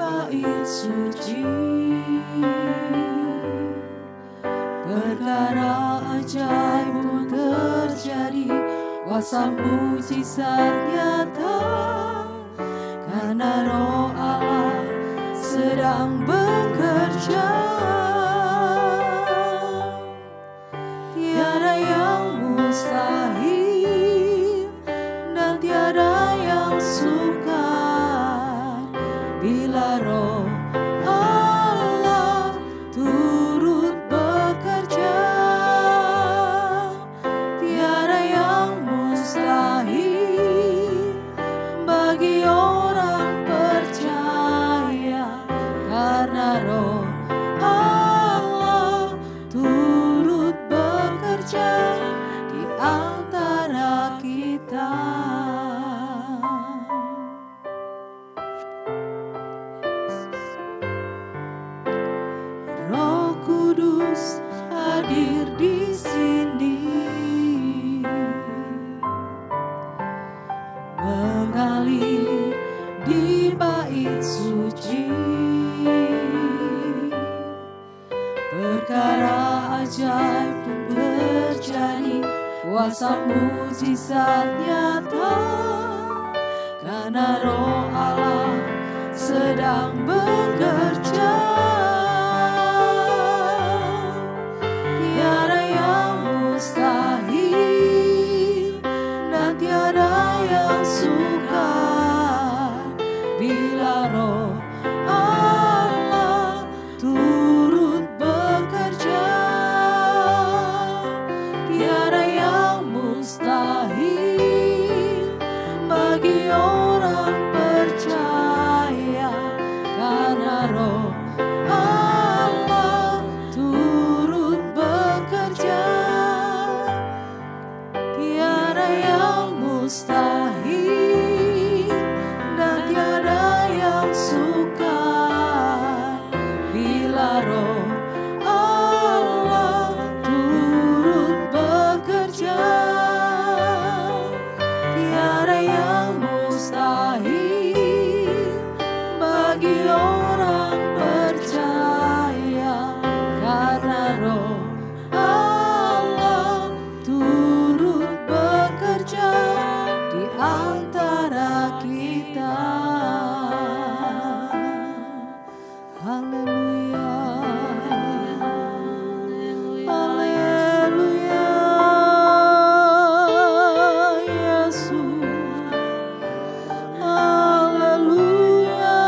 bait suci, perkara ajaib pun terjadi, kuasa mujizat nyata, karena Roh Allah sedang bekerja. Tiada yang mustahil dan tiada yang sukar bila Roh Allah turut bekerja. Tiada yang mustahil bagi orang percaya, karena Roh Allah turut bekerja di antara kita. Roh Kudus hadir di sini, mengalir di bait suci, perkara ajaib pun terjadi, kuasa mujizat nyata, karena Roh Allah sedang bekerja. Tiada yang mustahil dan tiada yang sukar bila Roh Allah turut bekerja. Tiada yang mustahil bagi orang percaya, karena Roh Allah turut bekerja. Tiada yang mustahil dan tiada yang sukar bila Roh Allah turut bekerja. Tiada yang mustahil bagi orang percaya, karena Roh Allah turut bekerja di antara kita. Haleluya, haleluya, Yesus, haleluya,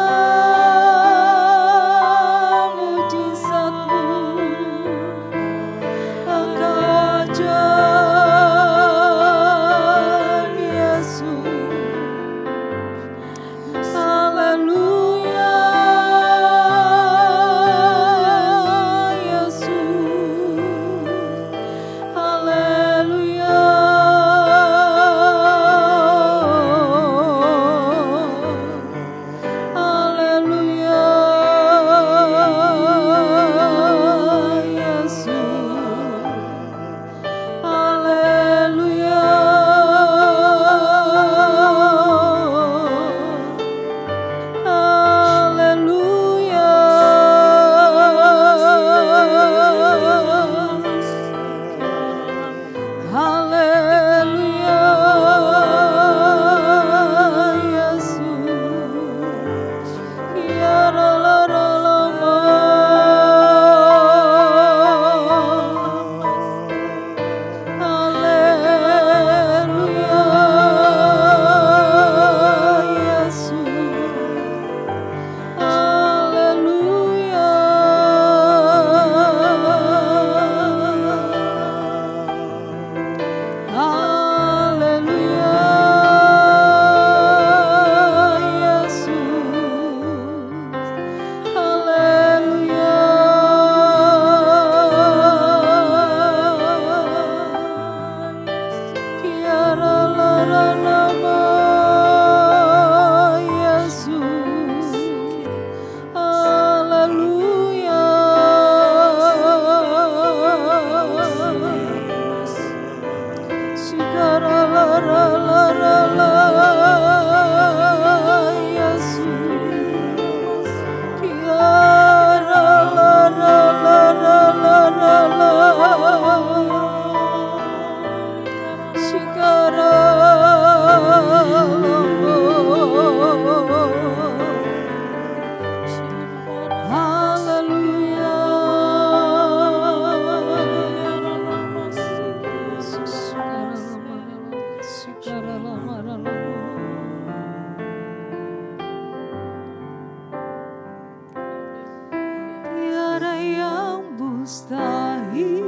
mustahil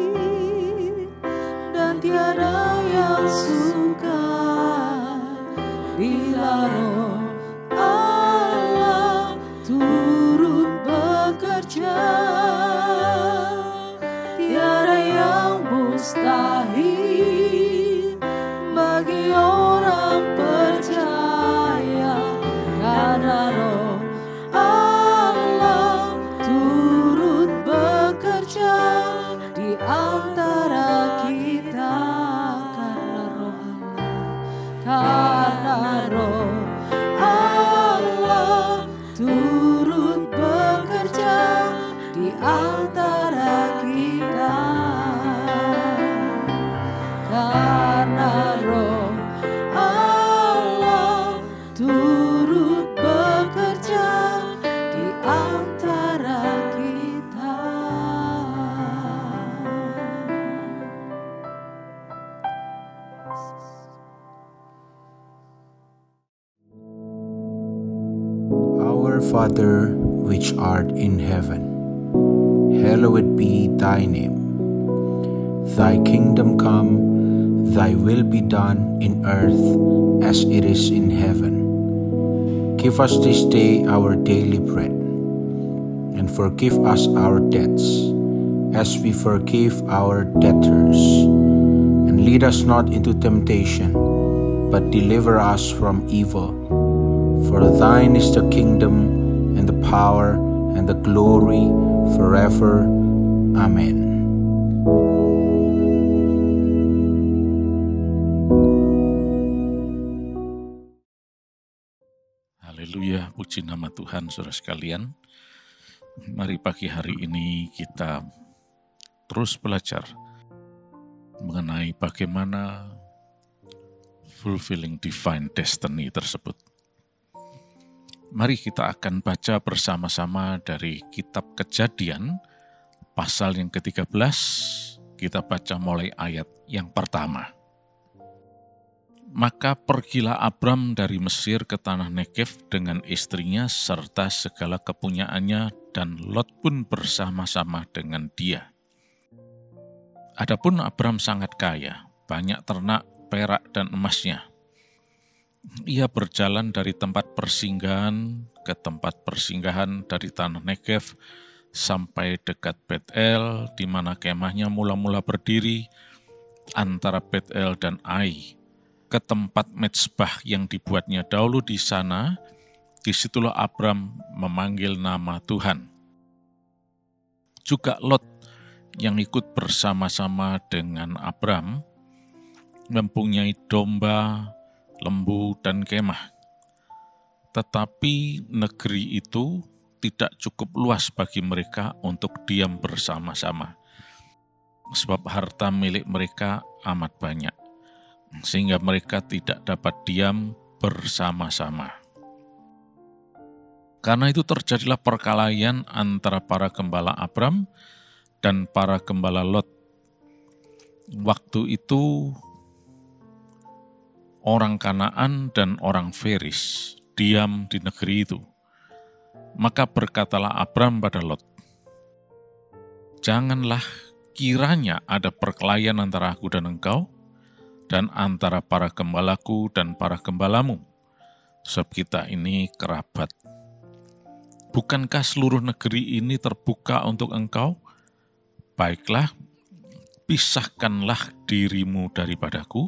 dan tiada yang sukar bila Roh Allah turut bekerja. Tiada yang mustahil bagi orang percaya, karena Roh Allah turut bekerja di antara kita. Karena Roh Allah turut bekerja di antara kita. Karena Roh Allah turut bekerja di antara kita. Our Father, which art in heaven, hallowed be thy name. Thy kingdom come, thy will be done in earth as it is in heaven. Give us this day our daily bread, and forgive us our debts, as we forgive our debtors. And lead us not into temptation, but deliver us from evil. For thine is the kingdom, and the power, and the glory, forever. Amen. Haleluya, puji nama Tuhan, saudara sekalian. Mari pagi hari ini kita terus belajar mengenai bagaimana fulfilling divine destiny tersebut. Mari kita akan baca bersama-sama dari kitab Kejadian, pasal yang ke-13, kita baca mulai ayat yang pertama. Maka pergilah Abram dari Mesir ke tanah Negev dengan istrinya serta segala kepunyaannya, dan Lot pun bersama-sama dengan dia. Adapun Abram sangat kaya, banyak ternak, perak, dan emasnya. Ia berjalan dari tempat persinggahan ke tempat persinggahan dari tanah Negev sampai dekat Bet-El, di mana kemahnya mula-mula berdiri antara Bet-El dan Ai, ke tempat mezbah yang dibuatnya dahulu di sana. Disitulah Abram memanggil nama Tuhan. Juga Lot yang ikut bersama-sama dengan Abram mempunyai domba, lembu, dan kemah. Tetapi negeri itu tidak cukup luas bagi mereka untuk diam bersama-sama, sebab harta milik mereka amat banyak, sehingga mereka tidak dapat diam bersama-sama. Karena itu terjadilah perkelahian antara para gembala Abram dan para gembala Lot. Waktu itu orang Kanaan dan orang Feris diam di negeri itu. Maka berkatalah Abram pada Lot, "Janganlah kiranya ada perkelahian antara aku dan engkau, dan antara para gembalaku dan para gembalamu, sebab kita ini kerabat. Bukankah seluruh negeri ini terbuka untuk engkau? Baiklah, pisahkanlah dirimu daripadaku.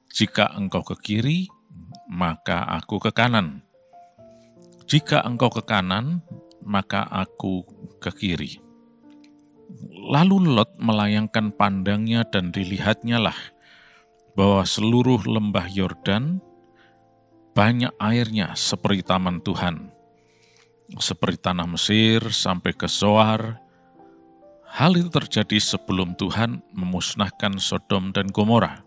Jika engkau ke kiri, maka aku ke kanan. Jika engkau ke kanan, maka aku ke kiri." Lalu Lot melayangkan pandangnya dan dilihatnya lah bahwa seluruh lembah Yordan banyak airnya seperti taman Tuhan, seperti tanah Mesir sampai ke Zoar. Hal itu terjadi sebelum Tuhan memusnahkan Sodom dan Gomora.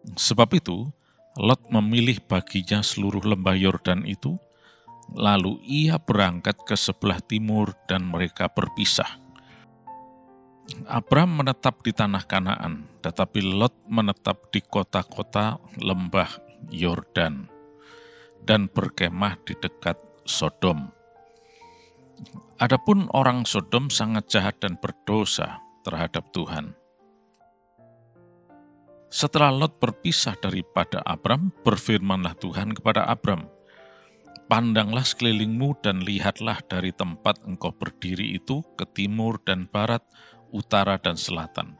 Sebab itu, Lot memilih baginya seluruh lembah Yordan itu, lalu ia berangkat ke sebelah timur dan mereka berpisah. Abram menetap di tanah Kanaan, tetapi Lot menetap di kota-kota lembah Yordan dan berkemah di dekat Sodom. Adapun orang Sodom sangat jahat dan berdosa terhadap Tuhan. Setelah Lot berpisah daripada Abram, berfirmanlah Tuhan kepada Abram, "Pandanglah sekelilingmu dan lihatlah dari tempat engkau berdiri itu ke timur dan barat, utara dan selatan.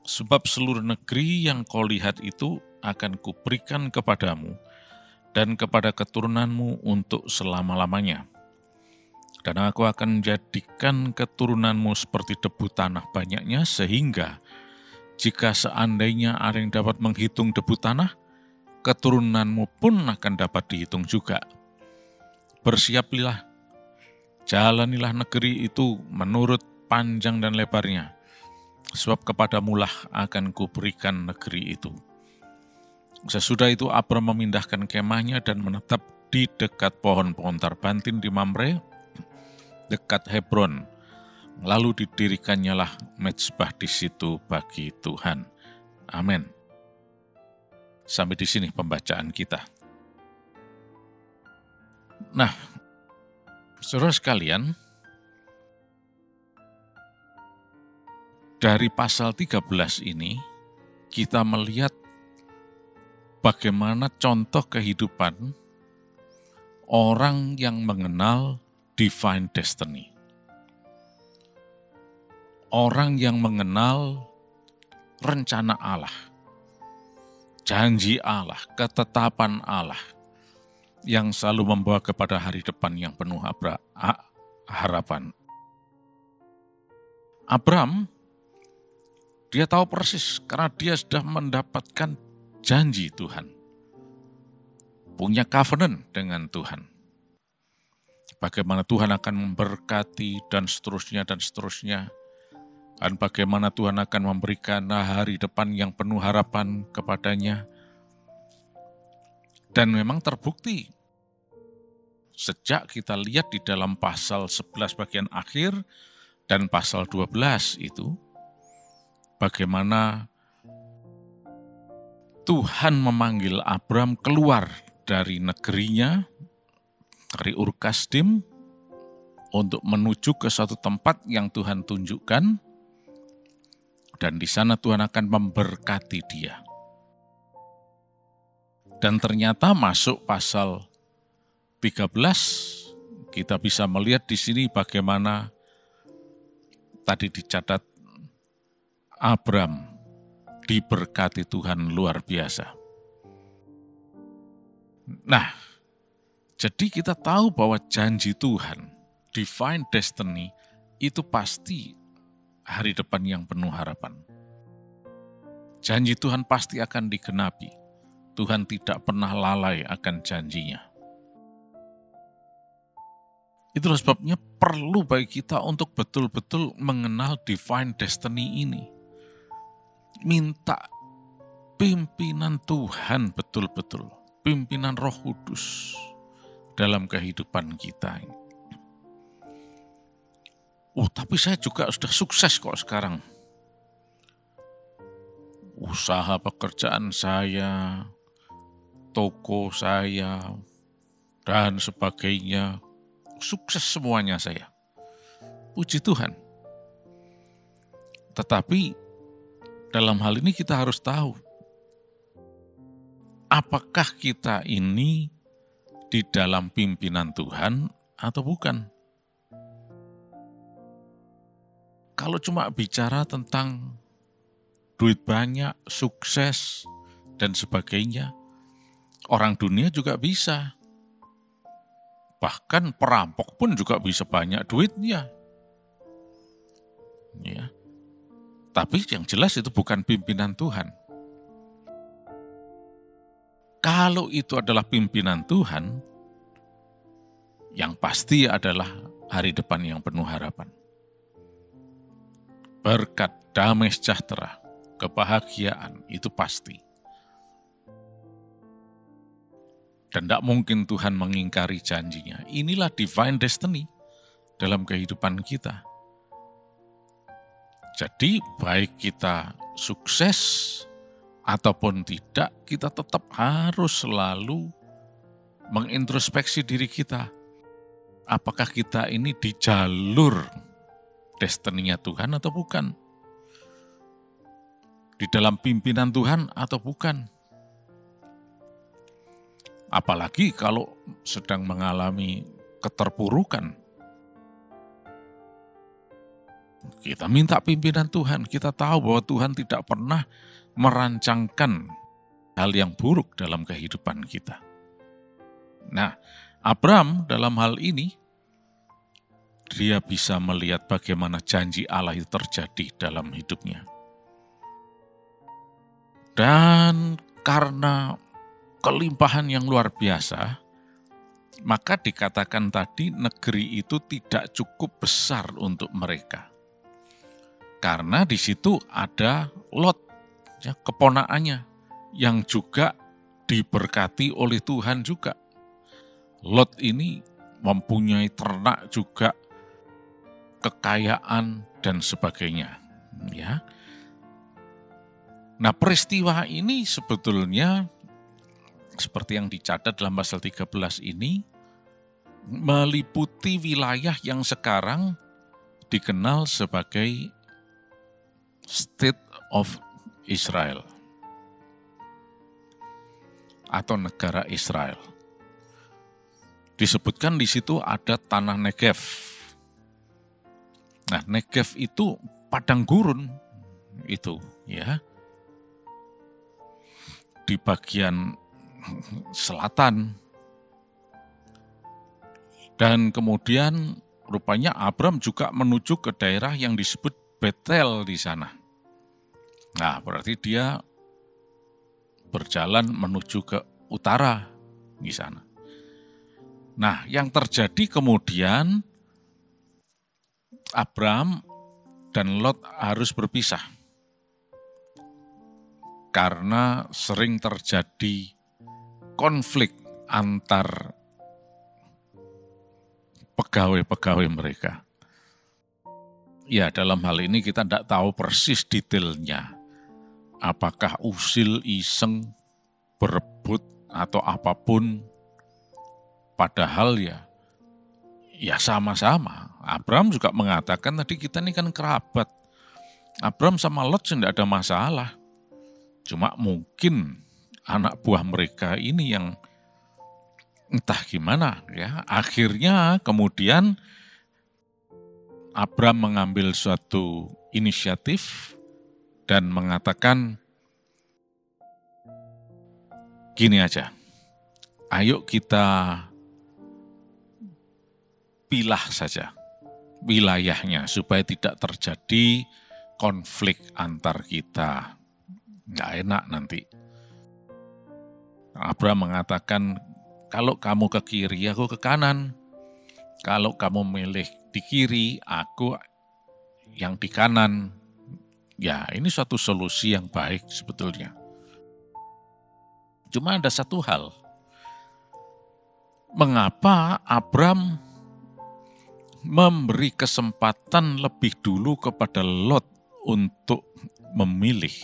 Sebab seluruh negeri yang kau lihat itu akan kuberikan kepadamu dan kepada keturunanmu untuk selama-lamanya. Dan aku akan menjadikan keturunanmu seperti debu tanah banyaknya, sehingga jika seandainya ada yang dapat menghitung debu tanah, keturunanmu pun akan dapat dihitung juga. Bersiaplah, jalanilah negeri itu menurut panjang dan lebarnya, sebab kepadamulah akan kuberikan negeri itu." Sesudah itu Abram memindahkan kemahnya dan menetap di dekat pohon-pohon tarbantin di Mamre, dekat Hebron. Lalu didirikannya lah mezbah di situ bagi Tuhan. Amin. Sampai di sini pembacaan kita. Nah, saudara sekalian, dari pasal 13 ini kita melihat bagaimana contoh kehidupan orang yang mengenal divine destiny. Orang yang mengenal rencana Allah, janji Allah, ketetapan Allah yang selalu membawa kepada hari depan yang penuh harapan. Abram, dia tahu persis karena dia sudah mendapatkan janji Tuhan. Punya covenant dengan Tuhan. Bagaimana Tuhan akan memberkati dan seterusnya dan seterusnya. Dan bagaimana Tuhan akan memberikan hari depan yang penuh harapan kepadanya. Dan memang terbukti. Sejak kita lihat di dalam pasal 11 bagian akhir dan pasal 12 itu, bagaimana Tuhan memanggil Abram keluar dari negerinya, dari Ur Kasdim, untuk menuju ke suatu tempat yang Tuhan tunjukkan, dan di sana Tuhan akan memberkati dia. Dan ternyata masuk pasal 13, kita bisa melihat di sini bagaimana tadi dicatat Abram diberkati Tuhan luar biasa. Nah, jadi kita tahu bahwa janji Tuhan, divine destiny, itu pasti hari depan yang penuh harapan. Janji Tuhan pasti akan digenapi. Tuhan tidak pernah lalai akan janjinya. Itulah sebabnya perlu bagi kita untuk betul-betul mengenal divine destiny ini. Minta pimpinan Tuhan betul-betul, pimpinan Roh Kudus dalam kehidupan kita. Tapi saya juga sudah sukses kok sekarang. Usaha pekerjaan saya, toko saya, dan sebagainya, sukses semuanya saya. Puji Tuhan. Tetapi dalam hal ini kita harus tahu, apakah kita ini di dalam pimpinan Tuhan atau bukan? Kalau cuma bicara tentang duit banyak, sukses, dan sebagainya, orang dunia juga bisa. Bahkan perampok pun juga bisa banyak duitnya. Ya. Tapi yang jelas itu bukan pimpinan Tuhan. Kalau itu adalah pimpinan Tuhan, yang pasti adalah hari depan yang penuh harapan. Berkat, damai sejahtera, kebahagiaan, itu pasti. Dan tidak mungkin Tuhan mengingkari janjinya. Inilah divine destiny dalam kehidupan kita. Jadi baik kita sukses ataupun tidak, kita tetap harus selalu mengintrospeksi diri kita. apakah kita ini di jalur destininya Tuhan atau bukan? Di dalam pimpinan Tuhan atau bukan? Apalagi kalau sedang mengalami keterpurukan. Kita minta pimpinan Tuhan, kita tahu bahwa Tuhan tidak pernah merancangkan hal yang buruk dalam kehidupan kita. Nah, Abram dalam hal ini, dia bisa melihat bagaimana janji Allah itu terjadi dalam hidupnya. Dan karena kelimpahan yang luar biasa, maka dikatakan tadi negeri itu tidak cukup besar untuk mereka. Karena di situ ada Lot, ya, keponakannya, yang juga diberkati oleh Tuhan juga. Lot ini mempunyai ternak juga, kekayaan dan sebagainya. Ya. Nah, peristiwa ini sebetulnya seperti yang dicatat dalam pasal 13 ini meliputi wilayah yang sekarang dikenal sebagai State of Israel atau negara Israel. Disebutkan di situ ada tanah Negev. Nah, Negev itu padang gurun itu, ya. Di bagian selatan. Dan kemudian rupanya Abram juga menuju ke daerah yang disebut Betel di sana. Nah, berarti dia berjalan menuju ke utara di sana. Nah, yang terjadi kemudian Abram dan Lot harus berpisah. Karena sering terjadi konflik antar pegawai-pegawai mereka. Ya, dalam hal ini kita tidak tahu persis detailnya. Apakah usil, iseng, berebut, atau apapun. Padahal ya sama-sama. Abram juga mengatakan tadi kita ini kan kerabat. Abram sama Lot tidak ada masalah. Cuma mungkin anak buah mereka ini yang entah gimana ya. Akhirnya kemudian Abram mengambil suatu inisiatif dan mengatakan, gini aja, ayo kita pilah saja wilayahnya supaya tidak terjadi konflik antar kita. Nggak enak nanti. Abram mengatakan, kalau kamu ke kiri, aku ke kanan. Kalau kamu milih di kiri, aku yang di kanan. Ya, ini suatu solusi yang baik sebetulnya. Cuma ada satu hal. Mengapa Abram memberi kesempatan lebih dulu kepada Lot untuk memilih?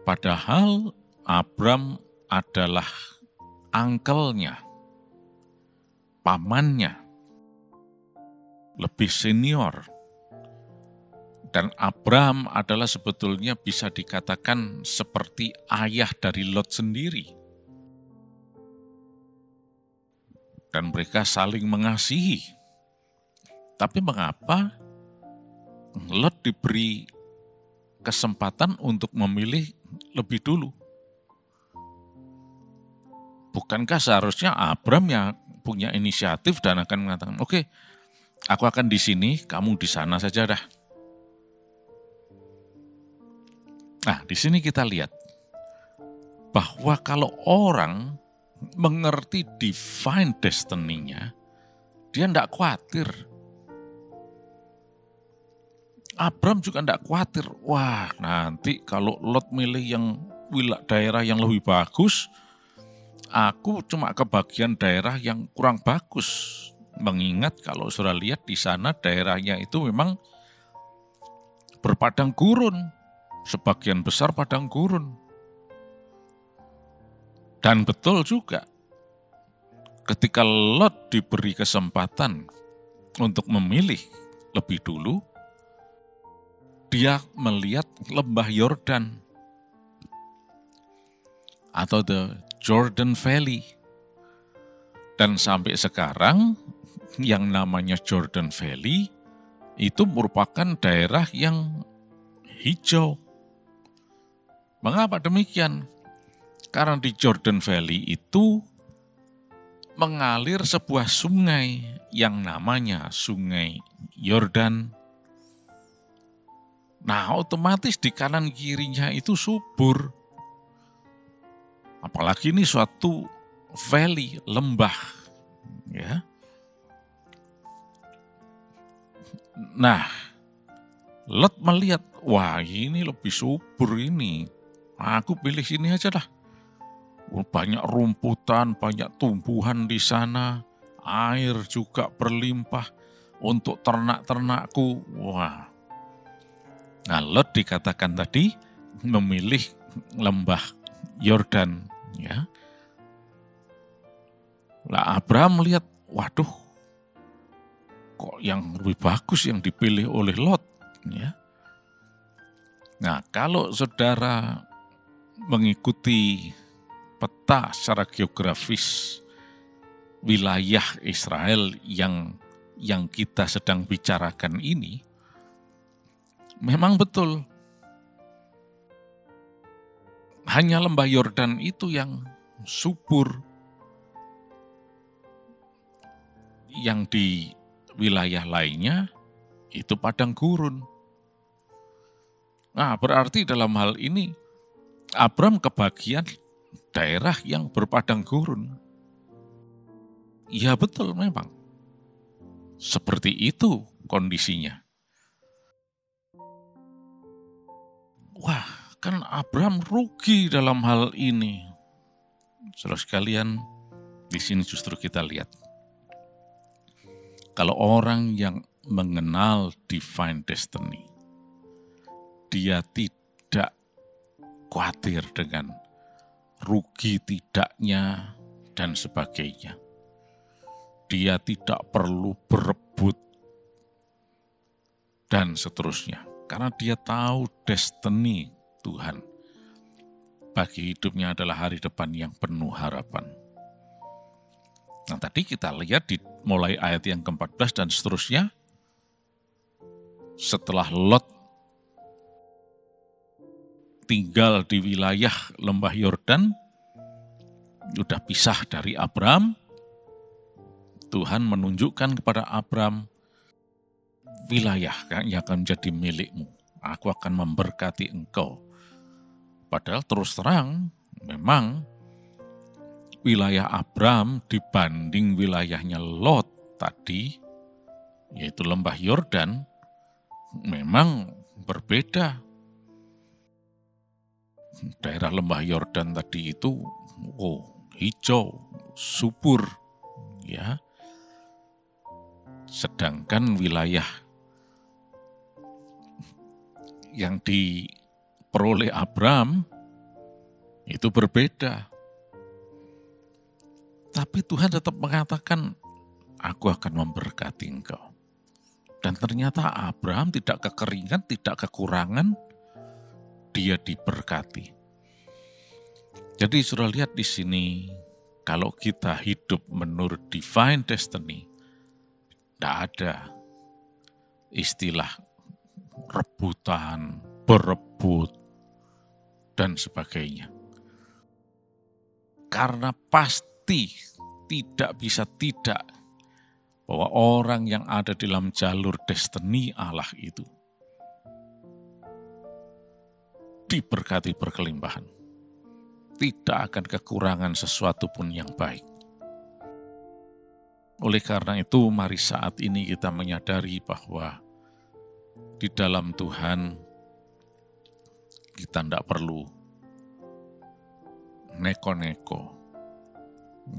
Padahal Abram adalah angkelnya, pamannya, lebih senior. Dan Abram adalah sebetulnya bisa dikatakan seperti ayah dari Lot sendiri. Dan mereka saling mengasihi. Tapi mengapa Lot diberi kesempatan untuk memilih lebih dulu? Bukankah seharusnya Abram yang punya inisiatif dan akan mengatakan, oke, aku akan di sini, kamu di sana saja dah. Nah, di sini kita lihat bahwa kalau orang mengerti divine destiny-nya, dia tidak khawatir. Abram juga tidak khawatir, wah nanti kalau Lot milih yang daerah yang lebih bagus, aku cuma ke bagian daerah yang kurang bagus. Mengingat kalau sudah lihat di sana daerahnya itu memang berpadang gurun. Sebagian besar padang gurun. Dan betul juga, ketika Lot diberi kesempatan untuk memilih lebih dulu, dia melihat lembah Yordan atau the Jordan Valley. Dan sampai sekarang yang namanya Jordan Valley itu merupakan daerah yang hijau. Mengapa demikian? Karena di Jordan Valley itu mengalir sebuah sungai yang namanya Sungai Yordan. Nah, otomatis di kanan kirinya itu subur. Apalagi ini suatu valley, lembah, ya. Nah, Lot melihat, wah ini lebih subur ini. Aku pilih sini aja dah. Banyak rumputan, banyak tumbuhan di sana, air juga berlimpah untuk ternak-ternakku. Wah. Nah, Lot dikatakan tadi memilih lembah Yordan, ya. Lah Abraham melihat, waduh, kok yang lebih bagus yang dipilih oleh Lot, ya. Nah, kalau saudara mengikuti peta secara geografis wilayah Israel yang kita sedang bicarakan ini, memang betul. Hanya lembah Yordan itu yang subur. Yang di wilayah lainnya itu padang gurun. Nah, berarti dalam hal ini Abram kebagian daerah yang berpadang gurun. Ya betul memang. Seperti itu kondisinya. Wah, kan Abram rugi dalam hal ini. Saudara sekalian, di sini justru kita lihat. Kalau orang yang mengenal divine destiny, dia tidak khawatir dengan rugi tidaknya dan sebagainya. Dia tidak perlu berebut dan seterusnya. Karena dia tahu destiny Tuhan bagi hidupnya adalah hari depan yang penuh harapan. Nah, tadi kita lihat di mulai ayat yang ke-14 dan seterusnya, setelah Lot tinggal di wilayah lembah Yordan, sudah pisah dari Abram, Tuhan menunjukkan kepada Abram, wilayah yang akan menjadi milikmu, aku akan memberkati engkau. Padahal terus terang, memang wilayah Abram dibanding wilayahnya Lot tadi, yaitu lembah Yordan, memang berbeda. Daerah lembah Yordan tadi itu hijau, subur, ya. Sedangkan wilayah yang diperoleh Abram itu berbeda. Tapi Tuhan tetap mengatakan, aku akan memberkati engkau. Dan ternyata Abraham tidak kekeringan, tidak kekurangan, dia diberkati. Jadi sudah lihat di sini, kalau kita hidup menurut divine destiny, tidak ada istilah rebutan, berebut, dan sebagainya. Karena pasti tidak bisa tidak bahwa orang yang ada dalam jalur destiny Allah itu diberkati berkelimpahan. Tidak akan kekurangan sesuatu pun yang baik. Oleh karena itu, mari saat ini kita menyadari bahwa di dalam Tuhan kita tidak perlu neko-neko.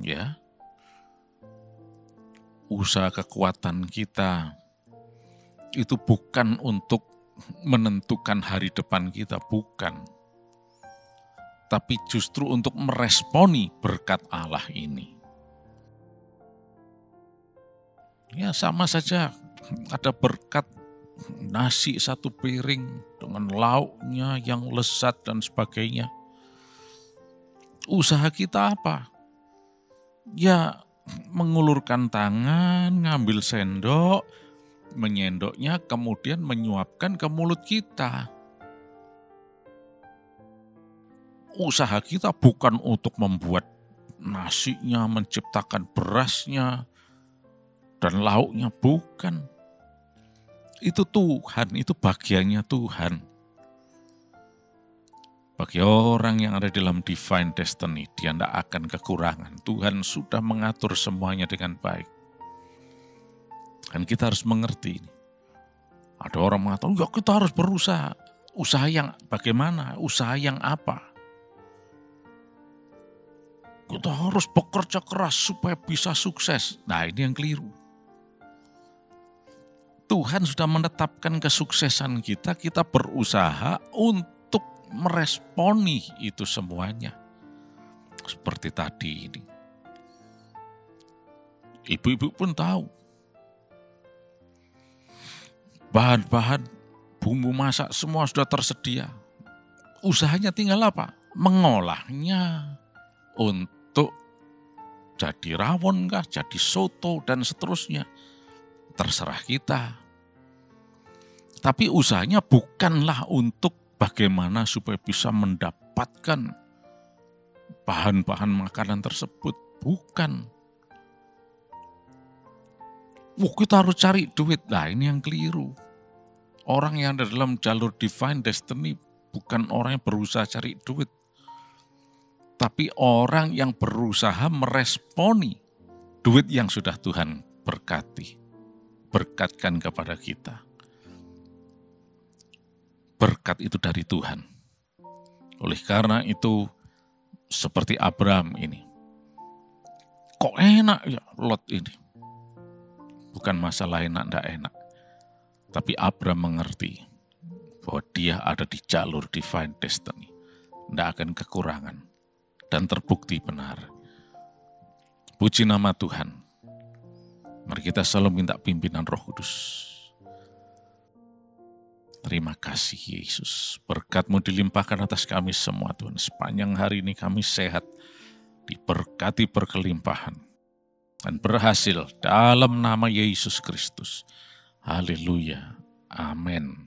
Ya, usaha kekuatan kita itu bukan untuk menentukan hari depan kita, bukan. Tapi justru untuk meresponi berkat Allah ini. Ya sama saja, ada berkat nasi satu piring dengan lauknya yang lezat dan sebagainya. Usaha kita apa? Ya mengulurkan tangan, ngambil sendok, menyendoknya kemudian menyuapkan ke mulut kita. Usaha kita bukan untuk membuat nasinya, menciptakan berasnya, dan lauknya, bukan. Itu Tuhan, itu bagiannya Tuhan. Bagi orang yang ada dalam divine destiny, dia tidak akan kekurangan. Tuhan sudah mengatur semuanya dengan baik. Dan kita harus mengerti ini. Ada orang mengatakan, ya kita harus berusaha. Usaha yang bagaimana? Usaha yang apa? Kita harus bekerja keras supaya bisa sukses. Nah, ini yang keliru. Tuhan sudah menetapkan kesuksesan kita, kita berusaha untuk meresponi itu semuanya. Seperti tadi ini. Ibu-ibu pun tahu. Bahan-bahan bumbu masak semua sudah tersedia. Usahanya tinggal apa? Mengolahnya untuk jadi rawon kah, jadi soto dan seterusnya. Terserah kita. Tapi usahanya bukanlah untuk bagaimana supaya bisa mendapatkan bahan-bahan makanan tersebut. Bukan. Kita harus cari duit. Nah, ini yang keliru. Orang yang ada dalam jalur divine destiny bukan orang yang berusaha cari duit. Tapi orang yang berusaha meresponi duit yang sudah Tuhan berkati. Berkatkan kepada kita. Berkat itu dari Tuhan. Oleh karena itu, seperti Abraham ini. Kok enak ya Lot ini? Bukan masalah enak, tidak enak. Tapi Abraham mengerti bahwa dia ada di jalur divine destiny. Tidak akan kekurangan. Dan terbukti benar. Puji nama Tuhan. Mari kita selalu minta pimpinan Roh Kudus. Terima kasih Yesus. Berkat-Mu dilimpahkan atas kami semua Tuhan. Sepanjang hari ini kami sehat. Diberkati berkelimpahan. Dan berhasil dalam nama Yesus Kristus. Haleluya. Amin.